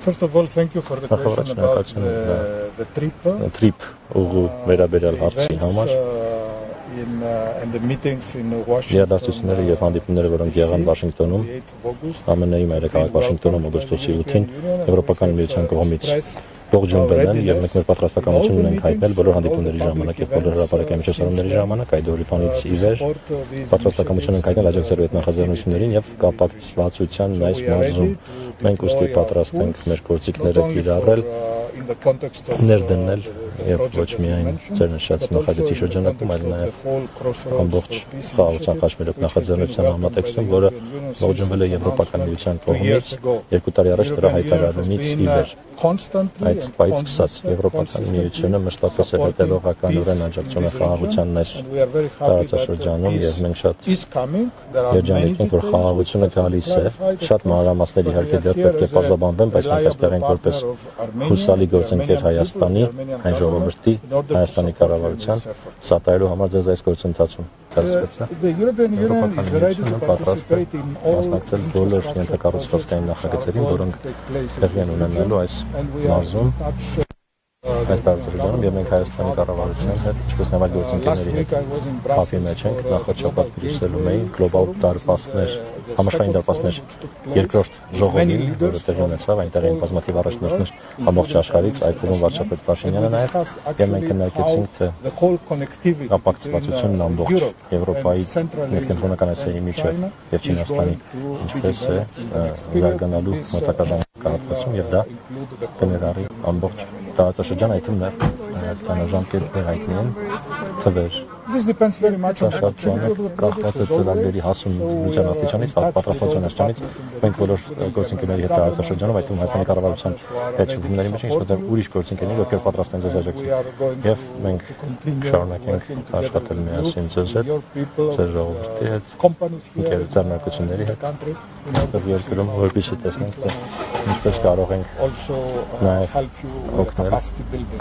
First of all, thank you for the question about the trip. Վերաբերյալ հարցի համար and the meetings in Washington. Երաժշտությունները եւ հանդիպումները, որոնք եղան Վաշինգտոնում, ԱՄՆ-ի մայրաքաղաք Վաշինգտոնում օգոստոսի 8-ին, Եվրոպական միության կողմից ողջունվել են եւ մենք մեր պատրաստակամությունն ենք հայտնել բոլոր հանդիպումների ժամանակ եւ բոլոր հրապարակային միջոցառումների ժամանակ այդ օրիվանից ի վեր պատրաստակամություն ենք հայտնել աջակցելու այդ նախաձեռնություններին եւ կապակցվածությանն այս մարզում մենք ուստի պատրաստ ենք մեր գործիքները կիրառել ներդնել եւ ոչ միայն ձեր նշած նախագծի շրջանակում, այլ նաեւ ամբողջ խաղաղության խաչմերուկ նախաձեռնության համատեքստում, որը ողջունվել է Եվրոպական միության կողմից 2 տարի առաջ դրա հայտարարումից ի վեր։ Այդ պայծ սկսած Եվրոպական միությունը մշտապես է հետևողականորեն աջակցում է խաղաղությանն այս տարածաշրջանում եւ մենք շատ երջանիկ ենք, որ խաղաղությունը գալիս է, շատ մանրամասներ իհարկե դեռ պետք է պարզաբանվեն, բայց մենք այստեղ ենք որպես հուսալի գործընկեր Հայաստանի, այն ժողովրդի, Հայաստանի կառավարության սատարելու համար ձեզ այս գործընթացում։ The European Union is ready to participate in all բոլոր ենթակառուցվածքային նախագծերին, որոնք տեղի են ունենալու այս մարզում, այս տարածաշրջանում եւ մենք Հայաստանի կառավարության հետ, ինչպես նաեւ այլ գործընկերների հետ կապի մեջ ենք, նախաճապատ Բրյուսելում էին գլոբալ դարպասներ, համաշխարհային դարպասներ երկրորդ ժողովին, որը տեղի ունեցավ, այնտեղ էին բազմաթիվ առաջնորդներ ամբողջ աշխարհից, այդ թվում վարչապետ Փաշինյանը նաեւ, եւ մենք քննարկեցինք թե կապակցվածությունն ամբողջ Եվրոպայի ներքնական Ասիայի միջև եւ Չինաստանի ինչպես է զարգանալու մոտակա ժամանակահատվածում եւ դա կներառի ամբողջ տարածաշրջան, այդ թվում նաեւ Հայաստանաժամկետներ հայտնի են թվեր։ This depends very much on the կախված է ծրագրերի հասուն միջանաֆիչանից, պատրաստվածության աշճանից, մենք բոլոր գործընկերների հետ տարածաշրջանում, այդ թվում Հայաստանի կառավարության հետ շփումների մեջ ենք, շփոթել ուրիշ գործընկերների, ովքեր պատրաստ են ձեզ աջակցել։ Եվ մենք շարունակենք աշխատել միասին ձեզ հետ, ձեր ժողովրդի հետ, ընկերությունների հետ, այստեղ երկրում, որպեսզի տեսնենք, թե ինչպես կարող ենք նաև օգնել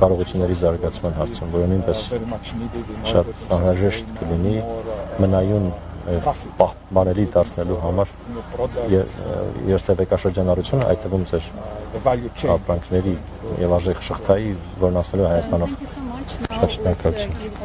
կարողությունների զարգացման հարցում, որը նույնպես շատ անհրաժեշտ կլինի մնայուն պահպանելի դարձնելու համար երթևեկաշրջանառությունը, այդ թվում ձեր ապրանքների եւ արժեք շղթայի, որն ասելու Հայաստանով։ Շատ շնորհակալություն։